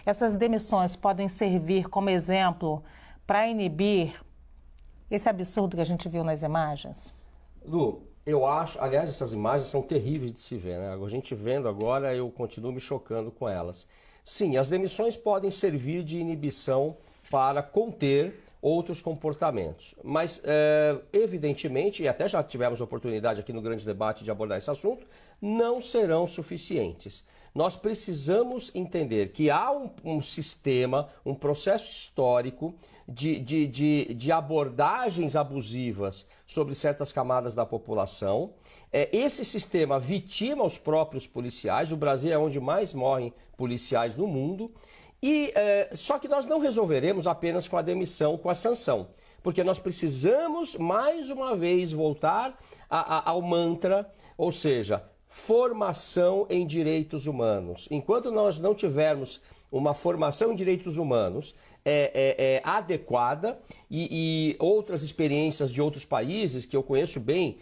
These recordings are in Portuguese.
essas demissões podem servir como exemplo para inibir esse absurdo que a gente viu nas imagens? Lu, eu acho, aliás, essas imagens são terríveis de se ver, né? A gente vendo agora, eu continuo me chocando com elas. Sim, as demissões podem servir de inibição para conter outros comportamentos. Mas, evidentemente, e até já tivemos oportunidade aqui no grande debate de abordar esse assunto, não serão suficientes. Nós precisamos entender que há um sistema, um processo histórico de abordagens abusivas sobre certas camadas da população. Esse sistema vitima os próprios policiais. O Brasil é onde mais morrem policiais no mundo. Só que nós não resolveremos apenas com a demissão, com a sanção. Porque nós precisamos, mais uma vez, voltar ao mantra, ou seja, formação em direitos humanos. Enquanto nós não tivermos uma formação em direitos humanos adequada, e outras experiências de outros países que eu conheço bem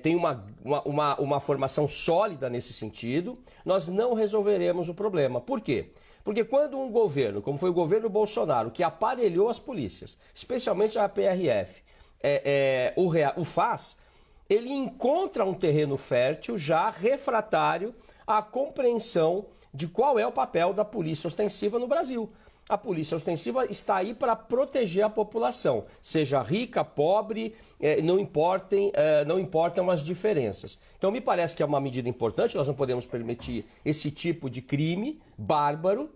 têm uma formação sólida nesse sentido, nós não resolveremos o problema. Por quê? Porque quando um governo, como foi o governo Bolsonaro, que aparelhou as polícias, especialmente a PRF, o faz, ele encontra um terreno fértil já refratário à compreensão de qual é o papel da polícia ostensiva no Brasil. A polícia ostensiva está aí para proteger a população, seja rica, pobre, não importam as diferenças. Então me parece que é uma medida importante, nós não podemos permitir esse tipo de crime bárbaro.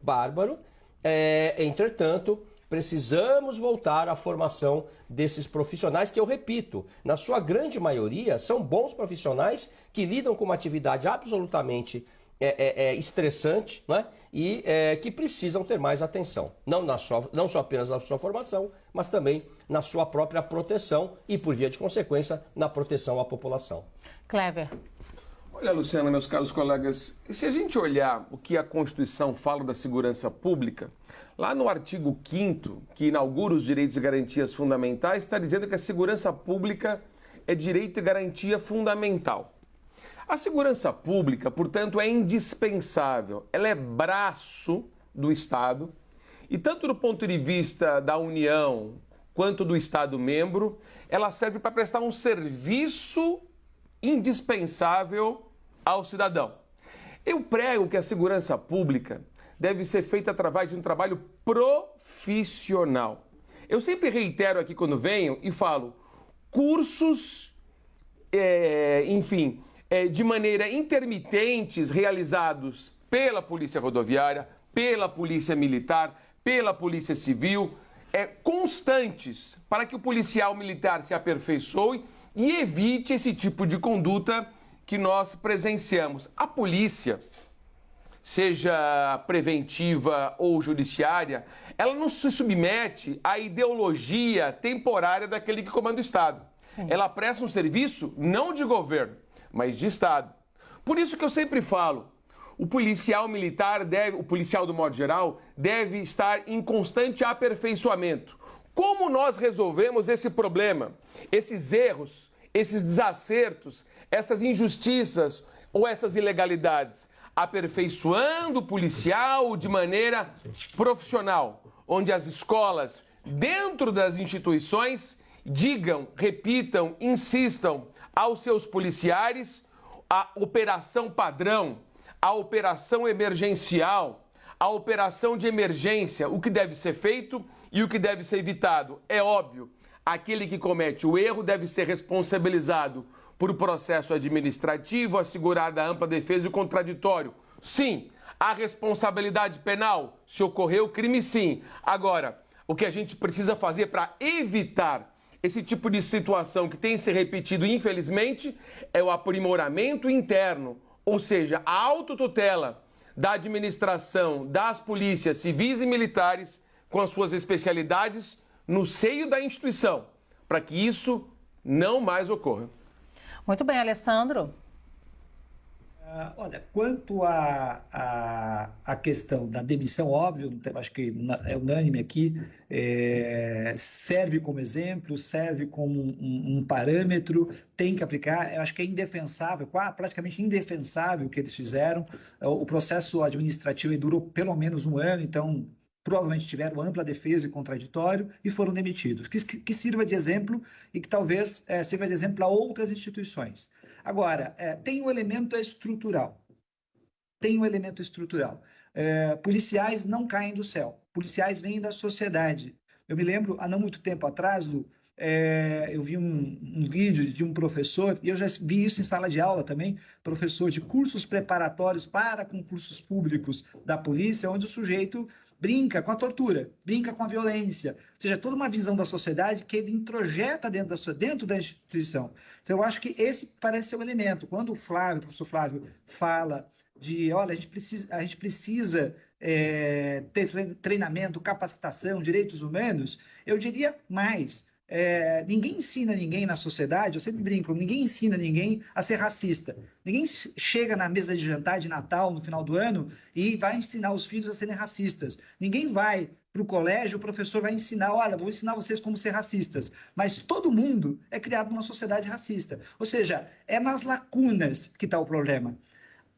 Entretanto, precisamos voltar à formação desses profissionais que, eu repito, na sua grande maioria, são bons profissionais que lidam com uma atividade absolutamente estressante, né? E que precisam ter mais atenção. Não só apenas na sua formação, mas também na sua própria proteção e, por via de consequência, na proteção à população. Clever. Olha, Luciana, meus caros colegas, se a gente olhar o que a Constituição fala da segurança pública, lá no artigo 5º, que inaugura os direitos e garantias fundamentais, está dizendo que a segurança pública é direito e garantia fundamental. A segurança pública, portanto, é indispensável, ela é braço do Estado e tanto do ponto de vista da União quanto do Estado-membro, ela serve para prestar um serviço indispensável ao cidadão. Eu prego que a segurança pública deve ser feita através de um trabalho profissional. Eu sempre reitero aqui quando venho e falo, cursos, de maneira intermitentes, realizados pela Polícia Rodoviária, pela Polícia Militar, pela Polícia Civil, constantes, para que o policial militar se aperfeiçoe e evite esse tipo de conduta que nós presenciamos. A polícia, seja preventiva ou judiciária, ela não se submete à ideologia temporária daquele que comanda o Estado. Sim. Ela presta um serviço não de governo, mas de Estado. Por isso que eu sempre falo, o policial militar o policial do modo geral, deve estar em constante aperfeiçoamento. Como nós resolvemos esse problema, esses erros, esses desacertos, essas injustiças ou essas ilegalidades? Aperfeiçoando o policial de maneira profissional, onde as escolas, dentro das instituições, digam, repitam, insistam aos seus policiais a operação padrão, a operação emergencial, a operação de emergência, o que deve ser feito e o que deve ser evitado. É óbvio, aquele que comete o erro deve ser responsabilizado por processo administrativo, assegurada a ampla defesa e o contraditório. Sim, a responsabilidade penal, se ocorreu crime, sim. Agora, o que a gente precisa fazer para evitar esse tipo de situação que tem se repetido, infelizmente, é o aprimoramento interno, ou seja, a autotutela da administração, das polícias civis e militares, com as suas especialidades, no seio da instituição, para que isso não mais ocorra. Muito bem, Alessandro. Olha, quanto à questão da demissão, óbvio, acho que é unânime aqui, serve como exemplo, serve como um parâmetro, tem que aplicar. Eu acho que é indefensável, praticamente indefensável o que eles fizeram. O processo administrativo durou pelo menos um ano, então provavelmente tiveram ampla defesa e contraditório e foram demitidos. Que sirva de exemplo e que talvez sirva de exemplo a outras instituições. Agora, tem um elemento estrutural. Policiais não caem do céu. Policiais vêm da sociedade. Eu me lembro, há não muito tempo atrás, Lu, eu vi um vídeo de um professor, e eu já vi isso em sala de aula também, professor de cursos preparatórios para concursos públicos da polícia, onde o sujeito brinca com a tortura, brinca com a violência, ou seja, toda uma visão da sociedade que ele introjeta dentro da instituição. Então, eu acho que esse parece ser o elemento. Quando o professor Flávio, fala de, olha, a gente precisa ter treinamento, capacitação, direitos humanos, eu diria mais. Ninguém ensina ninguém na sociedade, eu sempre brinco, ninguém ensina ninguém a ser racista. Ninguém chega na mesa de jantar de Natal, no final do ano, e vai ensinar os filhos a serem racistas. Ninguém vai para o colégio, o professor vai ensinar, olha, vou ensinar vocês como ser racistas. Mas todo mundo é criado numa sociedade racista. Ou seja, é nas lacunas que está o problema.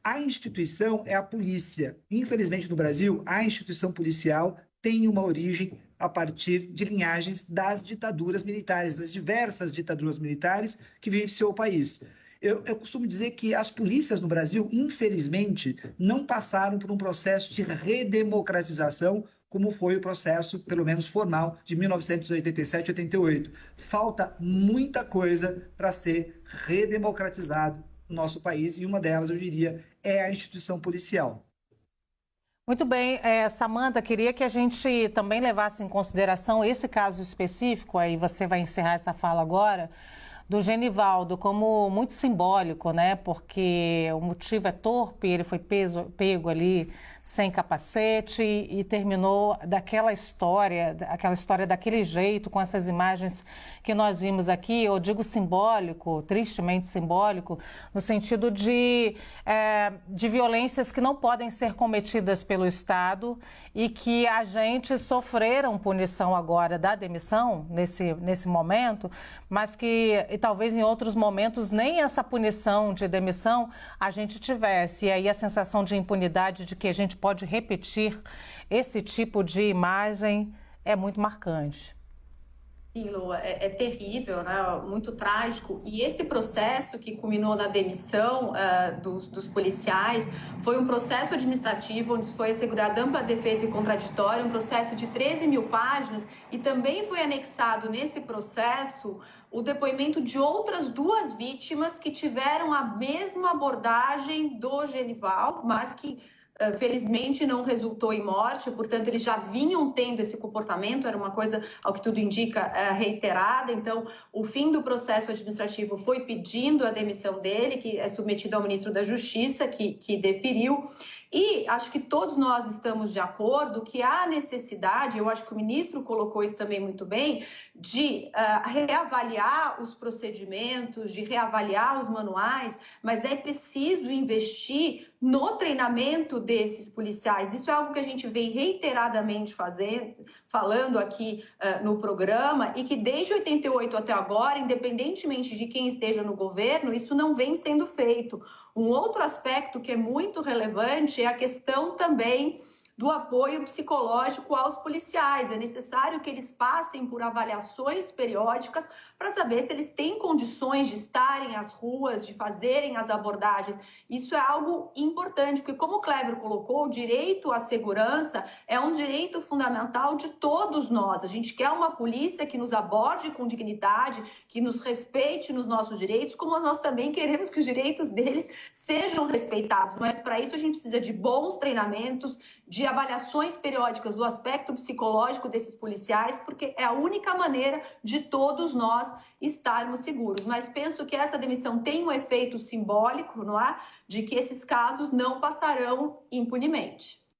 A instituição é a polícia. Infelizmente, no Brasil, a instituição policial tem uma origem a partir de linhagens das ditaduras militares, das diversas ditaduras militares que vivenciou o país. Eu costumo dizer que as polícias no Brasil, infelizmente, não passaram por um processo de redemocratização, como foi o processo, pelo menos formal, de 1987 e 88. Falta muita coisa para ser redemocratizado no nosso país, e uma delas, eu diria, é a instituição policial. Muito bem, Samanta, queria que a gente também levasse em consideração esse caso específico, aí você vai encerrar essa fala agora, do Genivaldo, como muito simbólico, né? Porque o motivo é torpe, ele foi pego ali sem capacete e terminou aquela história daquele jeito, com essas imagens que nós vimos aqui, eu digo simbólico, tristemente simbólico, no sentido de violências que não podem ser cometidas pelo Estado e que agentes sofreram punição agora da demissão, nesse momento, mas que e talvez em outros momentos nem essa punição de demissão a gente tivesse. E aí a sensação de impunidade de que a gente pode repetir esse tipo de imagem é muito marcante. Sim, Lu, é terrível, né? Muito trágico. E esse processo que culminou na demissão dos policiais foi um processo administrativo onde foi assegurada ampla defesa e contraditória, um processo de 13 mil páginas, e também foi anexado nesse processo o depoimento de outras duas vítimas que tiveram a mesma abordagem do Genival, mas que felizmente não resultou em morte, portanto eles já vinham tendo esse comportamento, era uma coisa, ao que tudo indica, reiterada. Então o fim do processo administrativo foi pedindo a demissão dele, que é submetido ao ministro da Justiça, que deferiu. E acho que todos nós estamos de acordo que há necessidade, eu acho que o ministro colocou isso também muito bem, de reavaliar os procedimentos, de reavaliar os manuais, mas é preciso investir no treinamento desses policiais. Isso é algo que a gente vem reiteradamente falando aqui no programa, e que desde 88 até agora, independentemente de quem esteja no governo, isso não vem sendo feito. Um outro aspecto que é muito relevante é a questão também do apoio psicológico aos policiais. É necessário que eles passem por avaliações periódicas para saber se eles têm condições de estarem às ruas, de fazerem as abordagens. Isso é algo importante, porque como o Kleber colocou, o direito à segurança é um direito fundamental de todos nós. A gente quer uma polícia que nos aborde com dignidade, que nos respeite nos nossos direitos, como nós também queremos que os direitos deles sejam respeitados. Mas para isso a gente precisa de bons treinamentos, de avaliações periódicas do aspecto psicológico desses policiais, porque é a única maneira de todos nós estarmos seguros. Mas penso que essa demissão tem um efeito simbólico, não é? De que esses casos não passarão impunemente.